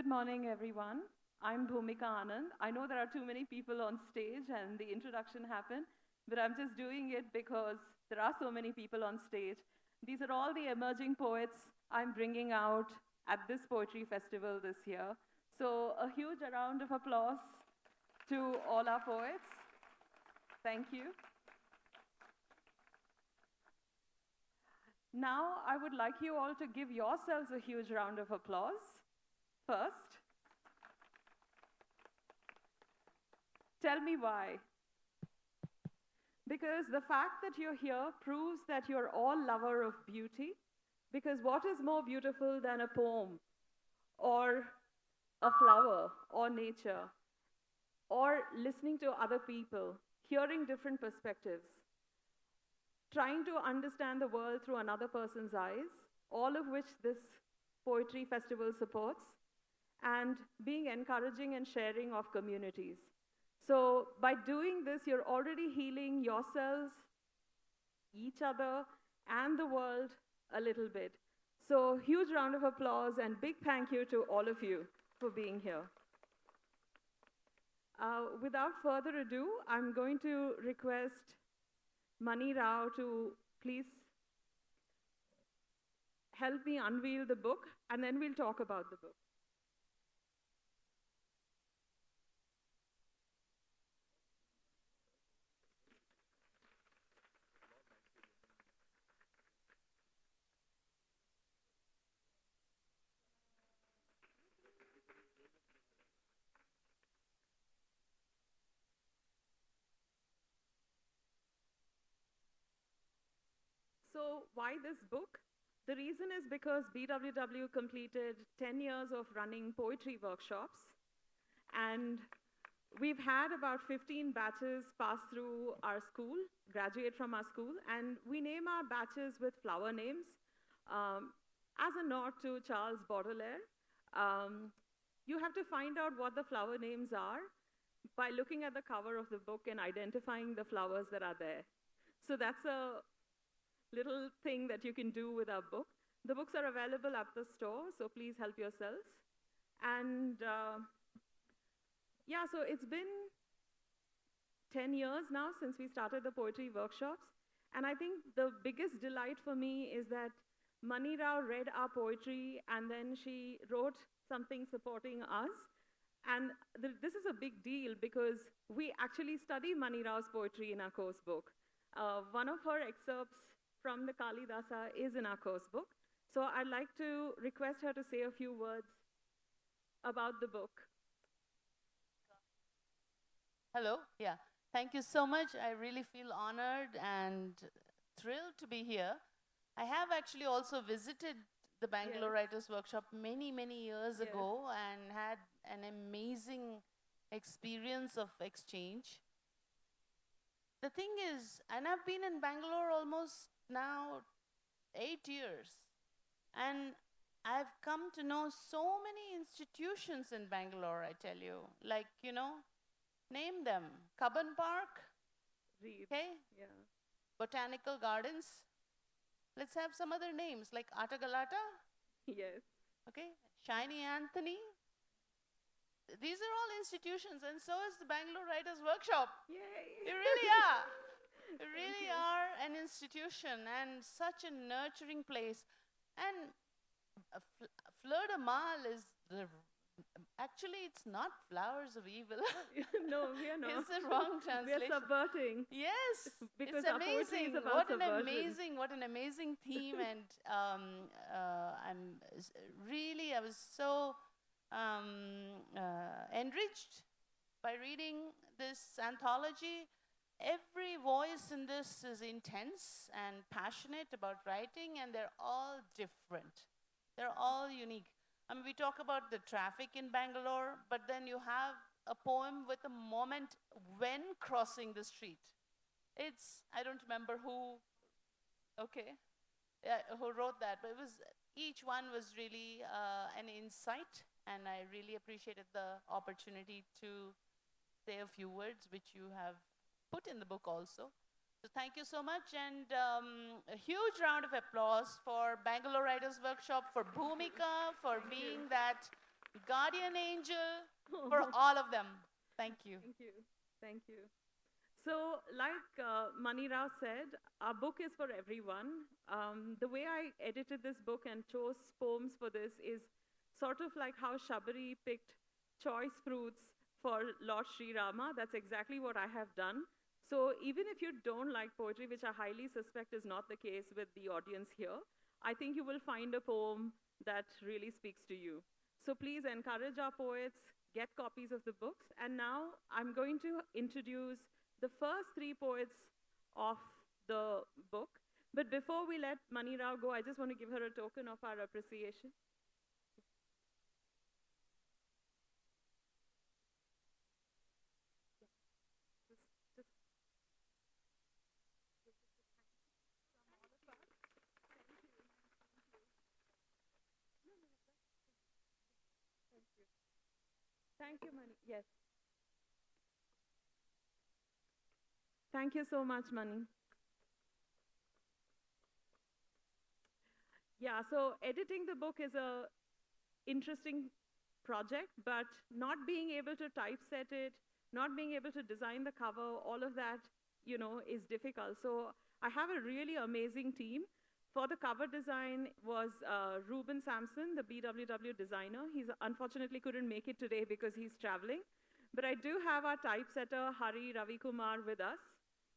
Good morning, everyone. I'm Bhumika Anand. I know there are too many people on stage and the introduction happened, but I'm just doing it because there are so many people on stage. These are all the emerging poets I'm bringing out at this poetry festival this year. So a huge round of applause to all our poets. Thank you. Now, I would like you all to give yourselves a huge round of applause first. Tell me why. Because the fact that you're here proves that you're all lover of beauty. Because what is more beautiful than a poem or a flower or nature or listening to other people, hearing different perspectives, trying to understand the world through another person's eyes, all of which this poetry festival supports, and being encouraging and sharing of communities. So by doing this, you're already healing yourselves, each other, and the world a little bit. So huge round of applause and big thank you to all of you for being here. Without further ado, I'm going to request Mani Rao to please help me unveil the book, and then we'll talk about the book. So why this book? The reason is because BWW completed 10 years of running poetry workshops, and we've had about 15 batches pass through our school, graduate from our school, and we name our batches with flower names as a nod to Charles Baudelaire. You have to find out what the flower names are by looking at the cover of the book and identifying the flowers that are there. So that's a little thing that you can do with our book. The books are available at the store, so please help yourselves. And yeah, so it's been 10 years now since we started the poetry workshops. And I think the biggest delight for me is that Mani Rao read our poetry and then she wrote something supporting us. And this is a big deal because we actually study Mani Rao's poetry in our course book. One of her excerpts from the Kalidasa is in our course book. So I'd like to request her to say a few words about the book. Hello, yeah. Thank you so much. I really feel honored and thrilled to be here. I have actually also visited the Bangalore Writers Workshop many, many years ago and had an amazing experience of exchange. The thing is, and I've been in Bangalore almost now 8 years, and I've come to know so many institutions in Bangalore, I tell you. Like, name them. Cubbon Park. Okay? Yeah. Botanical Gardens. Let's have some other names like Atagalata. Yes. Okay? Shiny Anthony. These are all institutions, and so is the Bangalore Writers Workshop. Yay! You really are. You really are an institution and such a nurturing place. And Fleur de Mal is actually, it's not flowers of evil. No, we are not. It's the wrong translation. We are subverting. Yes, because it's our poetry amazing. is about What an amazing theme, and I was so enriched by reading this anthology. Every voice in this is intense and passionate about writing, and they're all different. They're all unique. I mean, we talk about the traffic in Bangalore, but then you have a poem with a moment when crossing the street. I don't remember who wrote that, but each one was really an insight, and I really appreciated the opportunity to say a few words, which you have put in the book also. So thank you so much, and a huge round of applause for Bangalore Writers Workshop, for Bhumika, for being that guardian angel for all of them. Thank you. Thank you. Thank you. So, like Mani Rao said, our book is for everyone. The way I edited this book and chose poems for this is sort of like how Shabari picked choice fruits for Lord Sri Rama. That's exactly what I have done. So, even if you don't like poetry, which I highly suspect is not the case with the audience here, I think you will find a poem that really speaks to you. So, please encourage our poets, get copies of the books. And now I'm going to introduce the first three poets of the book. But before we let Mani Rao go, I just want to give her a token of our appreciation. Thank you, Mani. Yes. Thank you so much, Mani. Yeah, so editing the book is a interesting project, but not being able to typeset it, not being able to design the cover, all of that, is difficult. So I have a really amazing team. For the cover design was Ruben Sampson, the BWW designer. He unfortunately couldn't make it today because he's traveling. But I do have our typesetter, Hari Ravi Kumar, with us.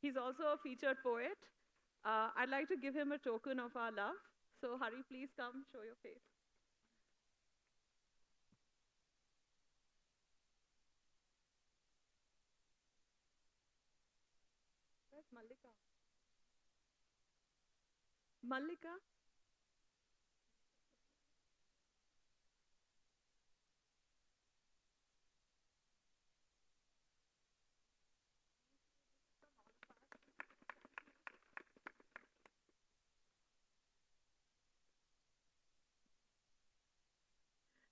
He's also a featured poet. I'd like to give him a token of our love. So Hari, please come, show your face. Where's Mallika? Mallika?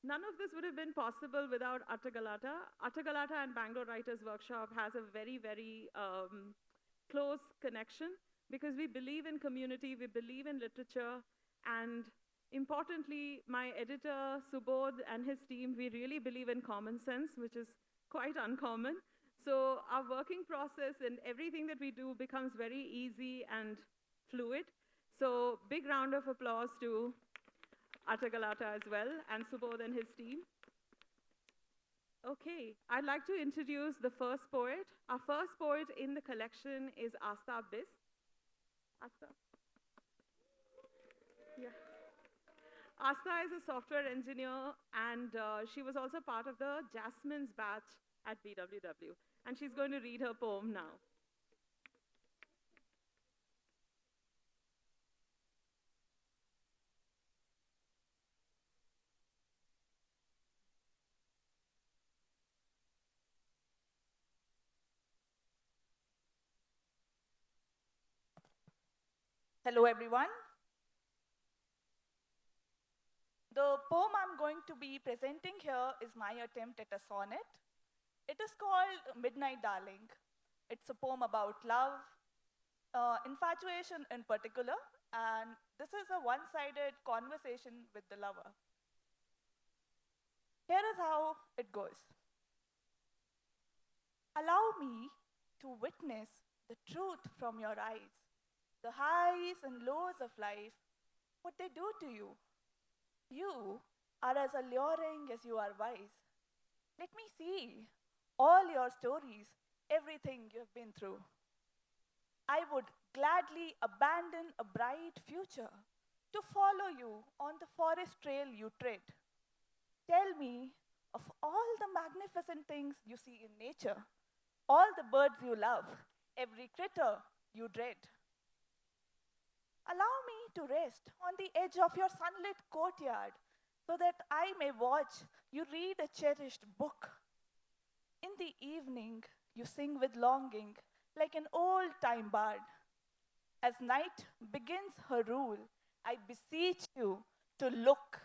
None of this would have been possible without Attagalata. Attagalata and Bangalore Writers Workshop has a very, very close connection because we believe in community, we believe in literature, and importantly, my editor, Subodh, and his team, we really believe in common sense, which is quite uncommon. So our working process and everything that we do becomes very easy and fluid. So big round of applause to Attagalata as well, and Subodh and his team. Okay, I'd like to introduce the first poet. Our first poet in the collection is Asta Bis. Asta? Yeah. Asta is a software engineer, and she was also part of the Jasmine's batch at BWW. And she's going to read her poem now. Hello, everyone. The poem I'm going to be presenting here is my attempt at a sonnet. It is called Midnight Darling. It's a poem about love, infatuation in particular, and this is a one-sided conversation with the lover. Here is how it goes. Allow me to witness the truth from your eyes, the highs and lows of life, what they do to you. You are as alluring as you are wise. Let me see all your stories, everything you've been through. I would gladly abandon a bright future to follow you on the forest trail you tread. Tell me of all the magnificent things you see in nature, all the birds you love, every critter you dread. Allow me to rest on the edge of your sunlit courtyard so that I may watch you read a cherished book. In the evening, you sing with longing like an old time bard. As night begins her rule, I beseech you to look.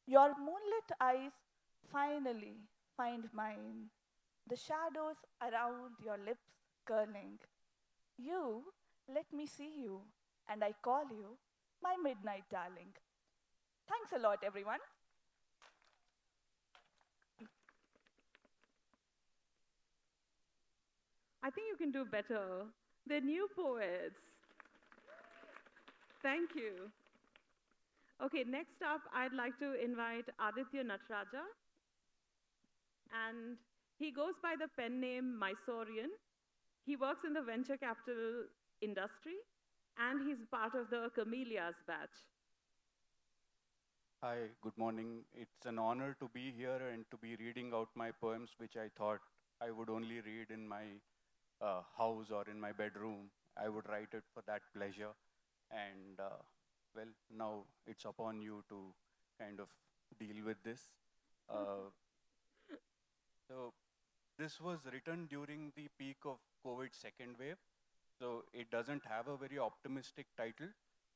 Your moonlit eyes finally find mine, the shadows around your lips curling. You let me see you, and I call you my midnight darling. Thanks a lot, everyone. I think you can do better. They're new poets. Thank you. Okay, next up, I'd like to invite Aditya Nataraja. And he goes by the pen name Mysorean. He works in the venture capital industry, and he's part of the Camellias batch. Hi, good morning. It's an honor to be here and to be reading out my poems, which I thought I would only read in my house or in my bedroom. I would write it for that pleasure. And well, now it's upon you to kind of deal with this. So this was written during the peak of COVID second wave. So it doesn't have a very optimistic title,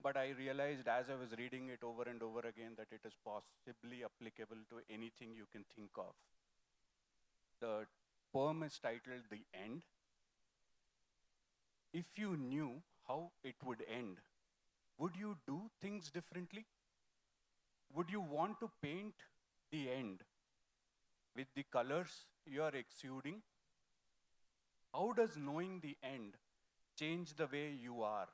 but I realized as I was reading it over and over again that it is possibly applicable to anything you can think of. The poem is titled The End. If you knew how it would end, would you do things differently? Would you want to paint the end with the colors you are exuding? How does knowing the end change the way you are?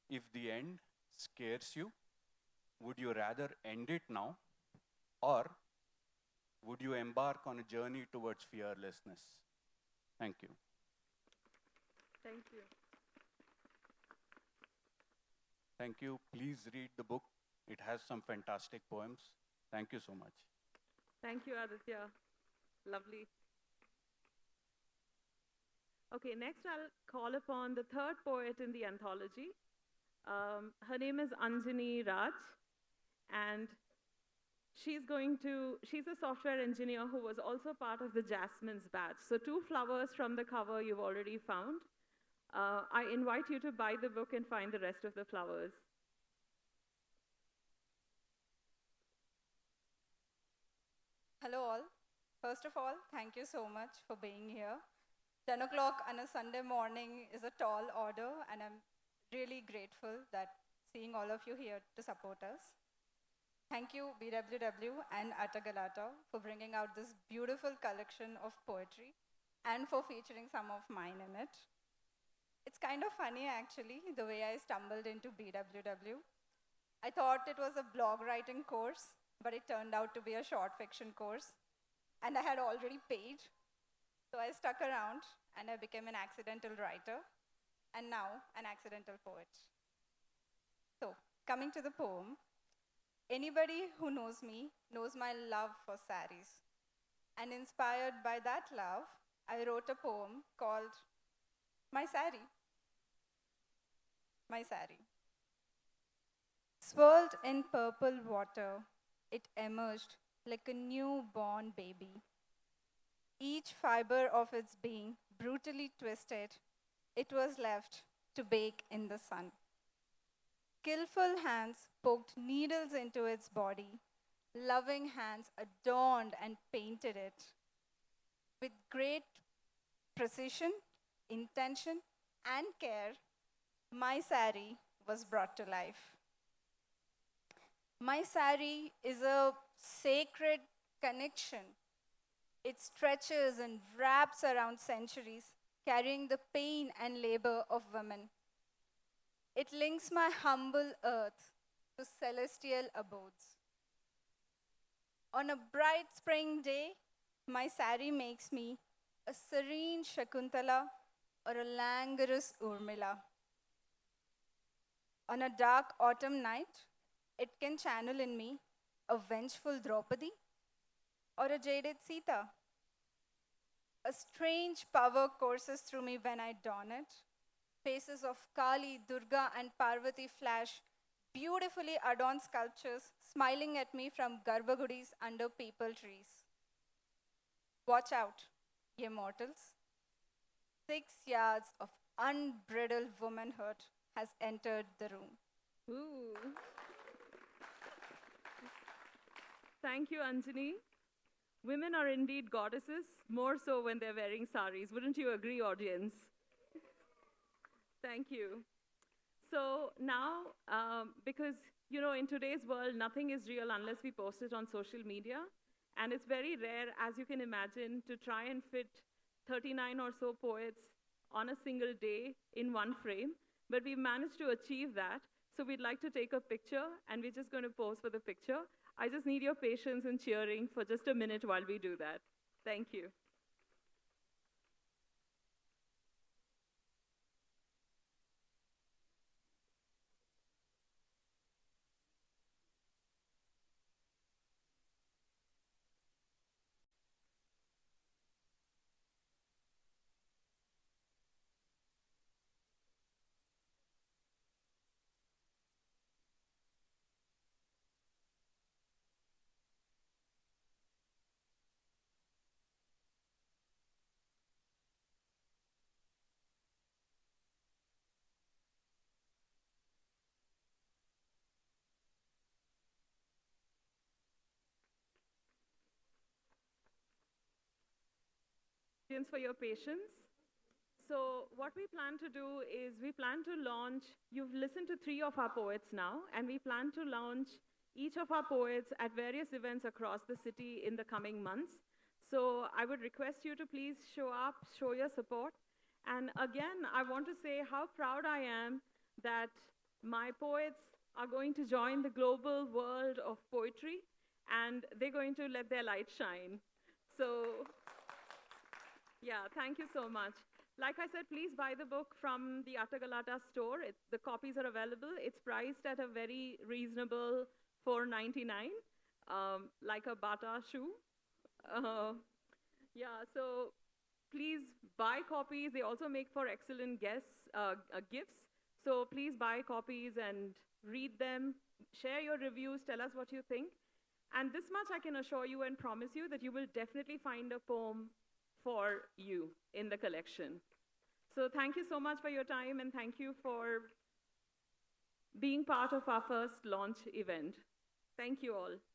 If the end scares you, would you rather end it now? Or would you embark on a journey towards fearlessness? Thank you. Thank you. Thank you. Please read the book. It has some fantastic poems. Thank you so much. Thank you, Aditya. Lovely. Okay, next I'll call upon the third poet in the anthology. Her name is Anjani Raj, and she's a software engineer who was also part of the Jasmine's batch. So 2 flowers from the cover you've already found. I invite you to buy the book and find the rest of the flowers. Hello all. First of all, thank you so much for being here. 10 o'clock on a Sunday morning is a tall order, and I'm really grateful that seeing all of you here to support us. Thank you, BWW and Atagalata, for bringing out this beautiful collection of poetry and for featuring some of mine in it. It's kind of funny, actually, the way I stumbled into BWW. I thought it was a blog writing course, but it turned out to be a short fiction course, and I had already paid. So I stuck around, and I became an accidental writer, and now an accidental poet. So, coming to the poem, anybody who knows me knows my love for saris. And inspired by that love, I wrote a poem called My Sari. My Sari. Swirled in purple water, it emerged like a newborn baby. Each fiber of its being brutally twisted, it was left to bake in the sun. Skillful hands poked needles into its body. Loving hands adorned and painted it. With great precision, intention, and care, my sari was brought to life. My sari is a sacred connection. It stretches and wraps around centuries, carrying the pain and labor of women. It links my humble earth to celestial abodes. On a bright spring day, my sari makes me a serene Shakuntala or a languorous Urmila. On a dark autumn night, it can channel in me a vengeful Draupadi or a jaded Sita. A strange power courses through me when I don it. Faces of Kali, Durga, and Parvati flash beautifully adorned sculptures smiling at me from Garbhagudis under peepal trees. Watch out, ye mortals. 6 yards of unbridled womanhood has entered the room. Ooh. Thank you, Anjani. Women are indeed goddesses, more so when they're wearing saris. Wouldn't you agree, audience? Thank you. So now, because you know, in today's world, nothing is real unless we post it on social media. And it's very rare, as you can imagine, to try and fit 39 or so poets on a single day in one frame. But we've managed to achieve that. So we'd like to take a picture, and we're just going to pose for the picture. I just need your patience and cheering for just a minute while we do that. Thank you. For your patience. So what we plan to do is we plan to launch, you've listened to 3 of our poets now, and we plan to launch each of our poets at various events across the city in the coming months. So I would request you to please show up, show your support. And again, I want to say how proud I am that my poets are going to join the global world of poetry, and they're going to let their light shine. So yeah, thank you so much. Like I said, please buy the book from the Attagalata store. The copies are available. It's priced at a very reasonable $4.99, like a Bata shoe. Yeah, so please buy copies. They also make for excellent gifts. So please buy copies and read them. Share your reviews. Tell us what you think. And this much I can assure you and promise you that you will definitely find a poem for you in the collection. So thank you so much for your time, and thank you for being part of our first launch event. Thank you all.